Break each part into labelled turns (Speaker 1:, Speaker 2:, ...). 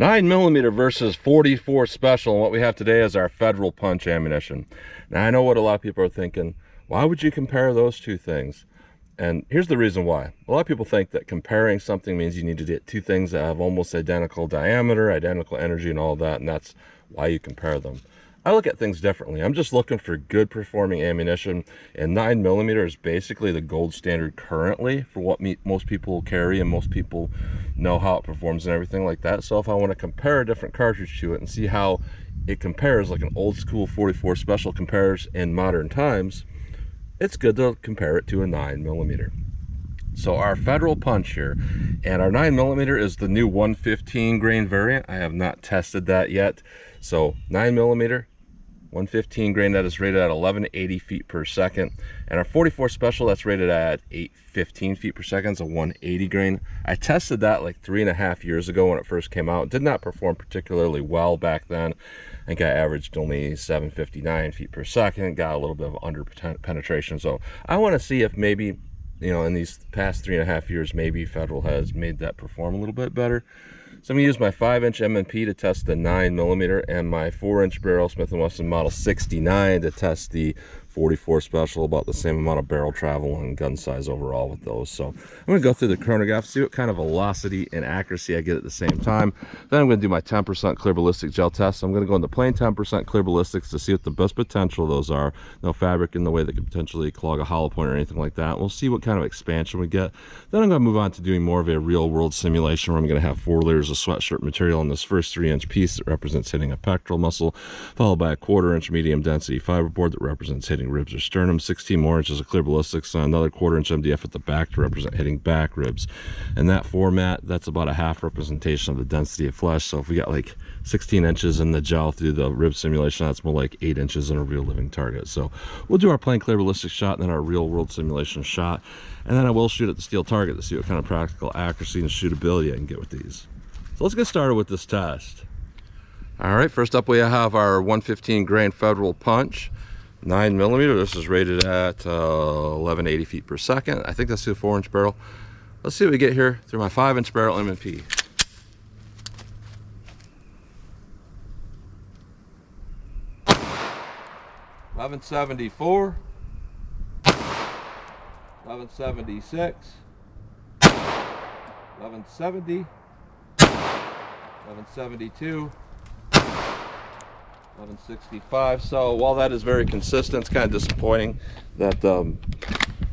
Speaker 1: 9mm versus 44 special, and what we have today is our Federal Punch ammunition. Now I know what a lot of people are thinking, why would you compare those two things? And here's the reason why. A lot of people think that comparing something means you need to get two things that have almost identical diameter, identical energy, and all that, and that's why you compare them. I look at things differently. I'm just looking for good performing ammunition, and 9mm is basically the gold standard currently for what most people carry, and most people know how it performs and everything like that. So if I want to compare a different cartridge to it and see how it compares, like an old school 44 special compares in modern times, it's good to compare it to a 9mm. So our Federal Punch here, and our 9mm is the new 115 grain variant. I have not tested that yet. So 9mm, 115 grain, that is rated at 1180 feet per second, and our 44 special, that's rated at 815 feet per second. It's a 180 grain. I tested that like 3.5 years ago when it first came out. It did not perform particularly well back then. I think I averaged only 759 feet per second, got a little bit of under penetration. So I want to see if maybe, you know, in these past 3.5 years, maybe Federal has made that perform a little bit better. So I'm going to use my 5-inch M&P to test the 9mm, and my 4-inch barrel Smith & Wesson Model 69 to test the 44 special, about the same amount of barrel travel and gun size overall with those. So I'm going to go through the chronograph, see what kind of velocity and accuracy I get at the same time. Then I'm going to do my 10% clear ballistic gel test. I'm going to go into plain 10% clear ballistics to see what the best potential of those are. No fabric in the way that could potentially clog a hollow point or anything like that. We'll see what kind of expansion we get. Then I'm going to move on to doing more of a real world simulation where I'm going to have 4 layers of sweatshirt material in this first 3-inch piece that represents hitting a pectoral muscle, followed by a 1/4-inch medium density fiberboard that represents hitting ribs or sternum, 16 more inches of clear ballistics, and another 1/4-inch MDF at the back to represent hitting back ribs. In that format, that's about a half representation of the density of flesh. So if we got like 16 inches in the gel through the rib simulation, that's more like 8 inches in a real living target. So we'll do our plain clear ballistic shot and then our real world simulation shot, and then I will shoot at the steel target to see what kind of practical accuracy and shootability I can get with these. So let's get started with this test. All right, first up we have our 115 grain Federal Punch 9mm. This is rated at 1180 feet per second. I think that's the 4-inch barrel. Let's see what we get here through my 5-inch barrel M&P. $11.74, $11.76, $11.70, $11.72, $11.65. So while that is very consistent, it's kind of disappointing that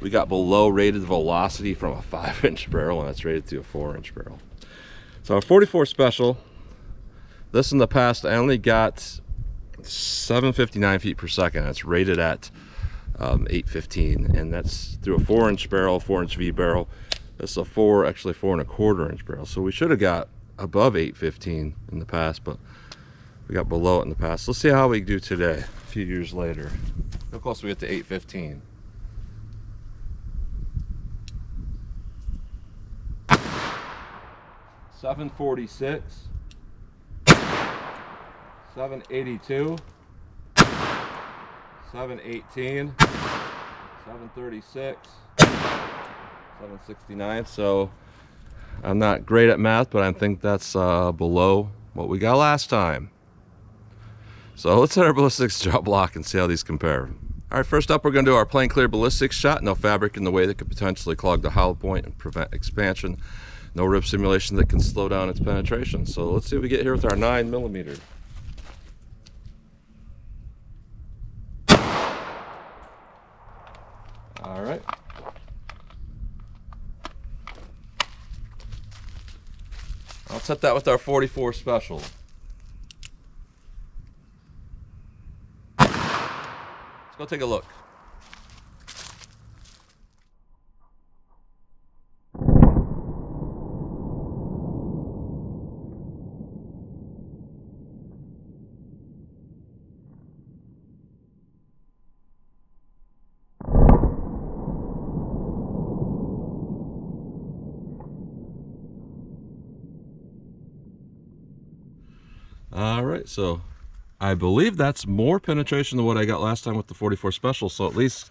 Speaker 1: we got below rated velocity from a 5-inch barrel, and it's rated to a 4-inch barrel. So a 44 special, this in the past I only got 759 feet per second. It's rated at 815, and that's through a 4-inch barrel, 4-inch V barrel. This is a actually 4.25-inch barrel. So we should have got above 815 in the past, but we got below it in the past. Let's see how we do today, a few years later. How close do we get to 815? $7.46, $7.82, $7.18, $7.36, $7.69. So I'm not great at math, but I think that's below what we got last time. So let's hit our ballistics gel block and see how these compare. All right, first up we're going to do our plain clear ballistics shot. No fabric in the way that could potentially clog the hollow point and prevent expansion. No rib simulation that can slow down its penetration. So let's see what we get here with our 9mm. All right. I'll set that with our 44 special. Let's go take a look. All right, so I believe that's more penetration than what I got last time with the 44 special. So at least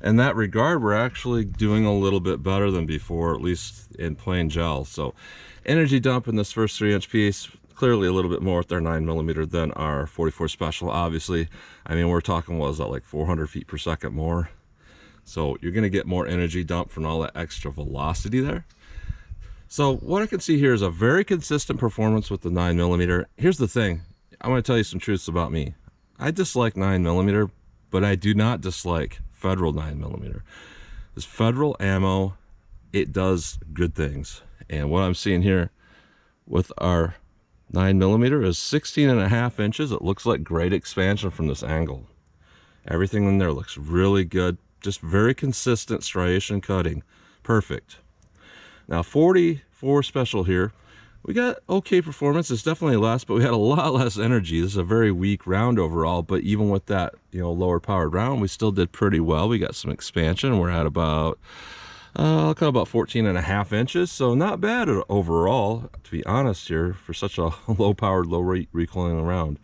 Speaker 1: in that regard, we're actually doing a little bit better than before, at least in plain gel. So energy dump in this first 3-inch piece, clearly a little bit more with our 9mm than our 44 Special. Obviously, I mean, we're talking, what is that, like 400 feet per second more? So you're going to get more energy dump from all that extra velocity there. So what I can see here is a very consistent performance with the 9mm. Here's the thing. I'm going to tell you some truths about me. I dislike 9mm, but I do not dislike Federal 9mm. This Federal ammo, it does good things. And what I'm seeing here with our 9mm is 16.5 inches. It looks like great expansion from this angle. Everything in there looks really good. Just very consistent striation cutting. Perfect. Now 44 Special here, we got okay performance. It's definitely less, but we had a lot less energy. This is a very weak round overall, but even with that, you know, lower powered round, we still did pretty well. We got some expansion. We're at about I'll cut about 14.5 inches, so not bad overall, to be honest here, for such a low-powered, low-rate recoiling round.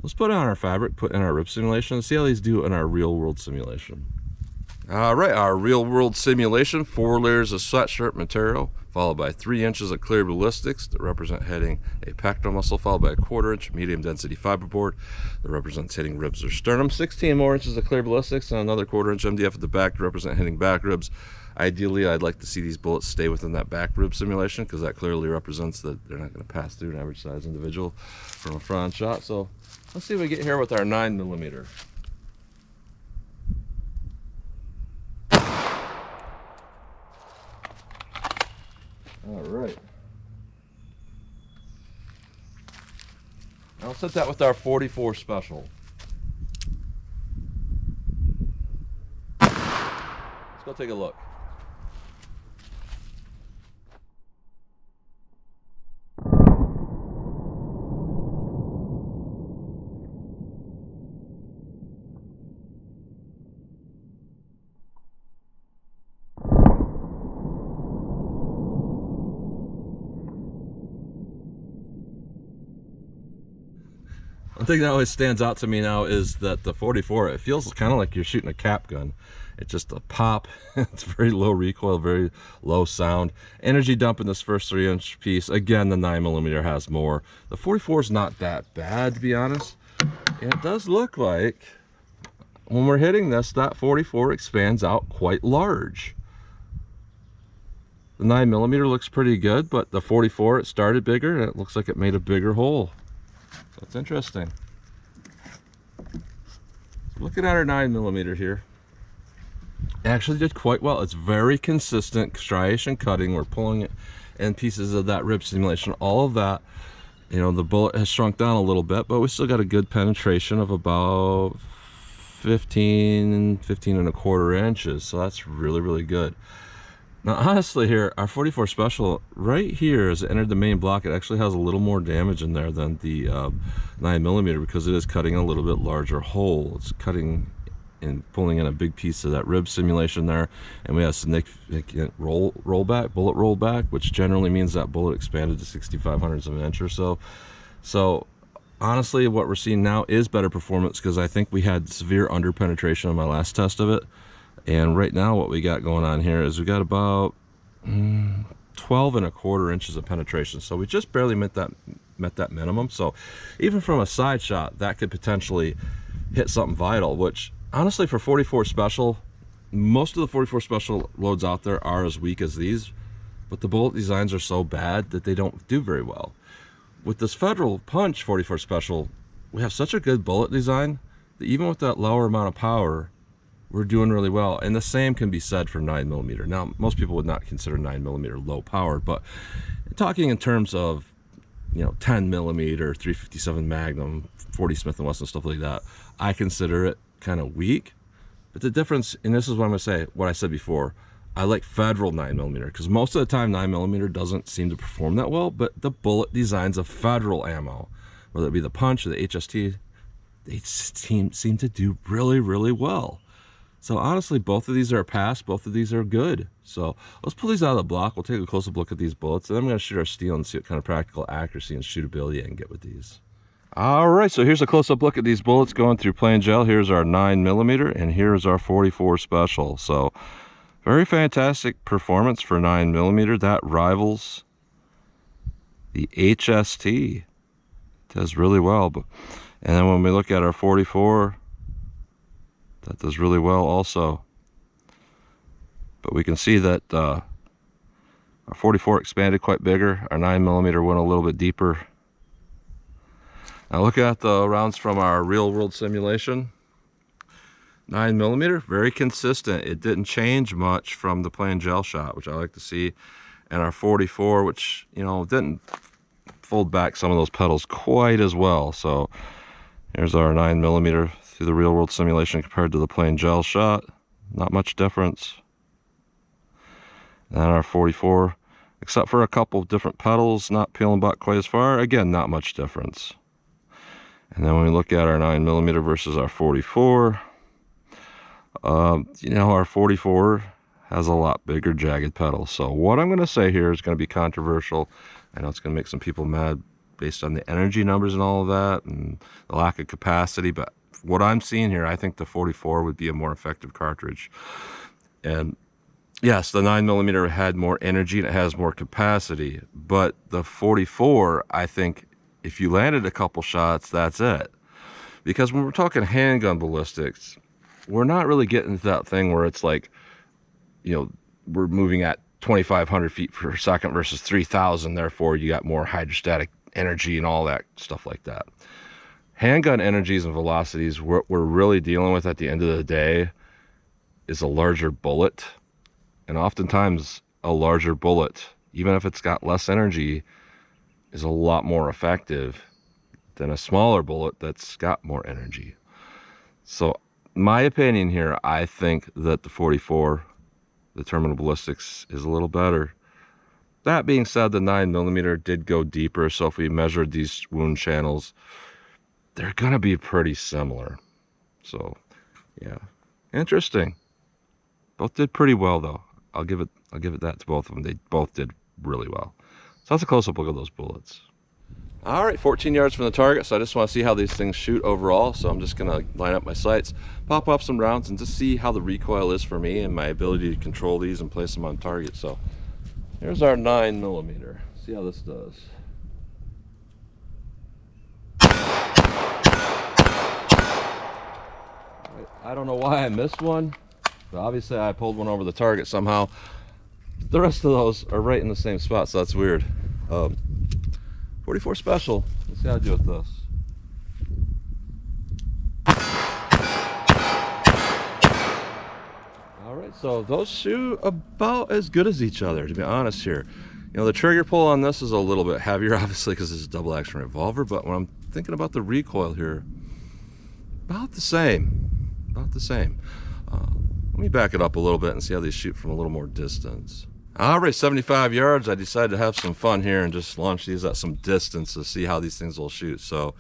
Speaker 1: Let's put on our fabric, put in our rip simulation, and see how these do in our real-world simulation. All right, our real-world simulation, 4 layers of sweatshirt material, followed by 3 inches of clear ballistics that represent hitting a pectoral muscle, followed by a 1/4 inch medium-density fiberboard that represents hitting ribs or sternum, 16 more inches of clear ballistics, and another 1/4 inch MDF at the back to represent hitting back ribs. Ideally, I'd like to see these bullets stay within that back rib simulation, because that clearly represents that they're not going to pass through an average size individual from a front shot. So let's see what we get here with our 9mm. All right. I'll set that with our 44 Special. Let's go take a look. One thing that always stands out to me now is that the 44, it feels kind of like you're shooting a cap gun. It's just a pop. It's very low recoil, very low sound. Energy dump in this first 3 inch piece. Again, the 9mm has more. The 44 is not that bad, to be honest. And it does look like when we're hitting this, that 44 expands out quite large. The 9mm looks pretty good, but the 44, it started bigger and it looks like it made a bigger hole. So it's interesting. Looking at our 9mm here, it actually did quite well. It's very consistent striation cutting. We're pulling it in pieces of that rib simulation. All of that, you know, the bullet has shrunk down a little bit, but we still got a good penetration of about 15.25 inches. So that's really, really good. Now, honestly here, our 44 Special, right here, as it entered the main block, it actually has a little more damage in there than the 9mm, because it is cutting a little bit larger hole. It's cutting and pulling in a big piece of that rib simulation there, and we have significant bullet rollback, which generally means that bullet expanded to 0.65 of an inch or so. So honestly, what we're seeing now is better performance, because I think we had severe underpenetration on my last test of it. And right now what we got going on here is we got about 12.25 inches of penetration. So we just barely met that minimum. So even from a side shot, that could potentially hit something vital, which honestly for 44 Special, most of the 44 Special loads out there are as weak as these, but the bullet designs are so bad that they don't do very well. With this Federal Punch 44 Special, we have such a good bullet design that even with that lower amount of power, we're doing really well. And the same can be said for 9mm. Now, most people would not consider 9mm low power, but talking in terms of, you know, 10mm, 357 Magnum, 40 Smith & Wesson, stuff like that, I consider it kind of weak. But the difference, and this is what I'm going to say, what I said before, I like Federal 9mm, because most of the time 9mm doesn't seem to perform that well, but the bullet designs of Federal ammo, whether it be the Punch or the HST, they seem to do really, really well. So honestly, both of these are a pass, both of these are good. So let's pull these out of the block. We'll take a close-up look at these bullets, and then I'm going to shoot our steel and see what kind of practical accuracy and shootability I can get with these. All right, so here's a close-up look at these bullets going through plain gel. Here's our 9mm, and here's our 44 Special. So very fantastic performance for 9mm. That rivals The HST does really well, and then when we look at our 44, that does really well also. But we can see that our 44 expanded quite bigger. Our 9mm went a little bit deeper. Now look at the rounds from our real world simulation. 9mm, very consistent. It didn't change much from the plain gel shot, which I like to see. And our 44, which, you know, didn't fold back some of those pedals quite as well. So here's our 9mm through the real world simulation compared to the plain gel shot. Not much difference. And our 44, except for a couple of different pedals, not peeling back quite as far. Again, not much difference. And then when we look at our 9mm versus our 44, you know, our 44 has a lot bigger jagged pedals. So what I'm going to say here is going to be controversial. I know it's going to make some people mad based on the energy numbers and all of that and the lack of capacity, but what I'm seeing here, I think the 44 would be a more effective cartridge. And yes, the 9mm had more energy and it has more capacity, but the 44, I think if you landed a couple shots, that's it. Because when we're talking handgun ballistics, we're not really getting to that thing where it's like, you know, we're moving at 2,500 feet per second versus 3,000, therefore you got more hydrostatic energy and all that stuff like that. Handgun energies and velocities, what we're really dealing with at the end of the day is a larger bullet. And oftentimes a larger bullet, even if it's got less energy, is a lot more effective than a smaller bullet that's got more energy. So my opinion here, I think that the 44, the terminal ballistics, is a little better. That being said, the 9mm did go deeper, so if we measured these wound channels, they're gonna be pretty similar. So yeah, interesting. Both did pretty well though. I'll give it that to both of them. They both did really well. So that's a close-up look at those bullets. All right, 14 yards from the target, so I just want to see how these things shoot overall. So I'm just gonna line up my sights, pop up some rounds, and just see how the recoil is for me and my ability to control these and place them on target. So here's our 9mm. See how this does. I don't know why I missed one, but obviously I pulled one over the target somehow. The rest of those are right in the same spot, so that's weird. 44 special. Let's see how I do with this. All right, so those shoot about as good as each other, to be honest here. You know, the trigger pull on this is a little bit heavier, obviously, because it's a double action revolver, but when I'm thinking about the recoil here, about the same. About the same. Let me back it up a little bit and see how they shoot from a little more distance. All right, 75 yards. I decided to have some fun here and just launch these at some distance to see how these things will shoot. So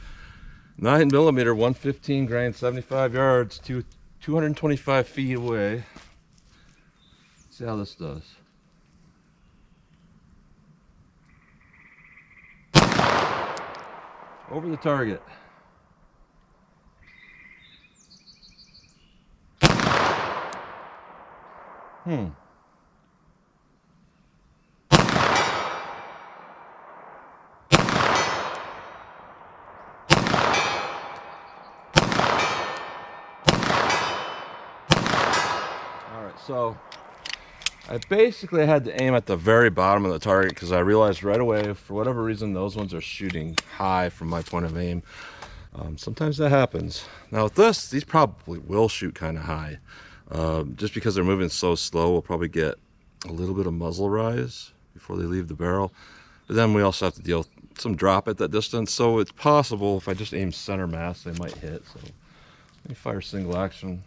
Speaker 1: 9mm, 115 grain, 75 yards, 225 feet away. Let's see how this does. Over the target. So I basically had to aim at the very bottom of the target because I realized right away, for whatever reason, those ones are shooting high from my point of aim. Sometimes that happens. Now with this, these probably will shoot kind of high. Just because they're moving so slow, we'll probably get a little bit of muzzle rise before they leave the barrel. But then we also have to deal with some drop at that distance. So it's possible if I just aim center mass, they might hit. So let me fire single action.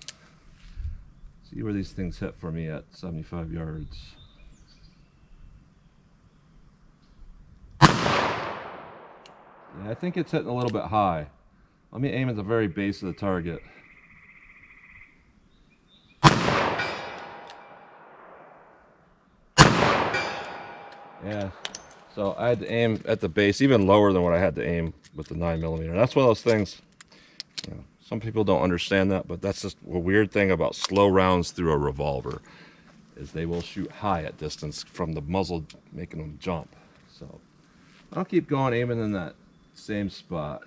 Speaker 1: See where these things hit for me at 75 yards. Yeah, I think it's hitting a little bit high. Let me aim at the very base of the target. Yeah, so I had to aim at the base, even lower than what I had to aim with the 9mm. That's one of those things, you know, some people don't understand that, but that's just a weird thing about slow rounds through a revolver, is they will shoot high at distance from the muzzle making them jump. So I'll keep going, aiming in that same spot.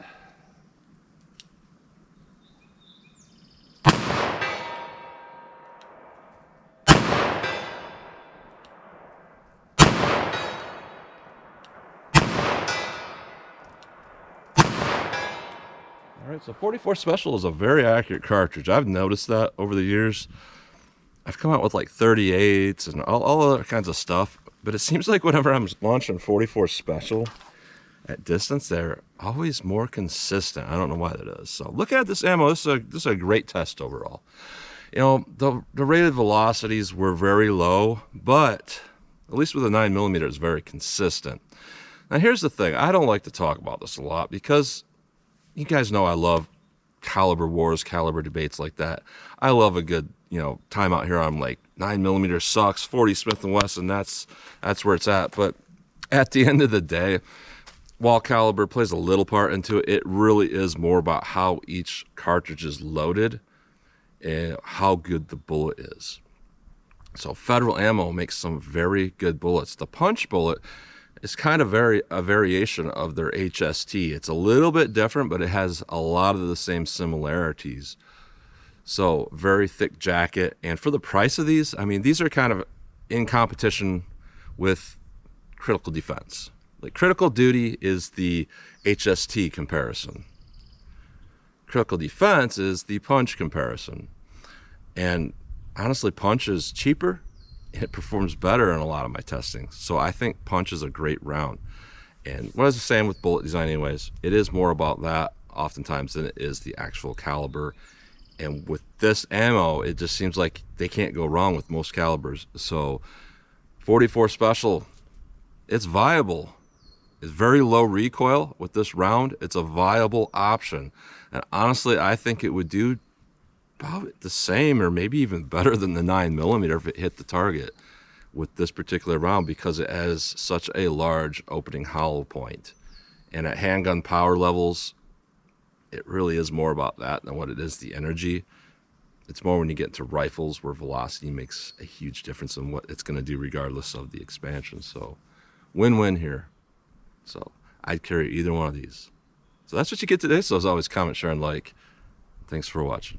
Speaker 1: Alright, so 44 Special is a very accurate cartridge. I've noticed that over the years. I've come out with like 38s and all other kinds of stuff, but it seems like whenever I'm launching 44 Special at distance, they're always more consistent. I don't know why that is. So look at this ammo. This is a great test overall. You know, the rated velocities were very low, but at least with a 9mm, it's very consistent. Now here's the thing. I don't like to talk about this a lot because you guys know I love caliber wars, caliber debates like that. I love a good, time out here. I'm like 9mm sucks, 40 Smith & Wesson, that's where it's at. But at the end of the day, while caliber plays a little part into it, it really is more about how each cartridge is loaded and how good the bullet is. So Federal Ammo makes some very good bullets. The punch bullet is kind of a variation of their HST. It's a little bit different, but it has a lot of the same similarities. So very thick jacket, and for the price of these, I mean, these are kind of in competition with Critical Defense. Like Critical Duty is the HST comparison. Critical Defense is the punch comparison. And honestly, punch is cheaper. It performs better in a lot of my testing. So I think punch is a great round. And what I was saying with bullet design anyways, it is more about that oftentimes than it is the actual caliber. And with this ammo, it just seems like they can't go wrong with most calibers. So 44 Special, it's viable. It's very low recoil with this round. It's a viable option. And honestly, I think it would do about the same or maybe even better than the 9mm if it hit the target with this particular round, because it has such a large opening hollow point. And at handgun power levels, it really is more about that than what it is the energy. It's more when you get into rifles where velocity makes a huge difference in what it's going to do regardless of the expansion. So win-win here. So I'd carry either one of these. So that's what you get today. So as always, comment, share, and like. Thanks for watching.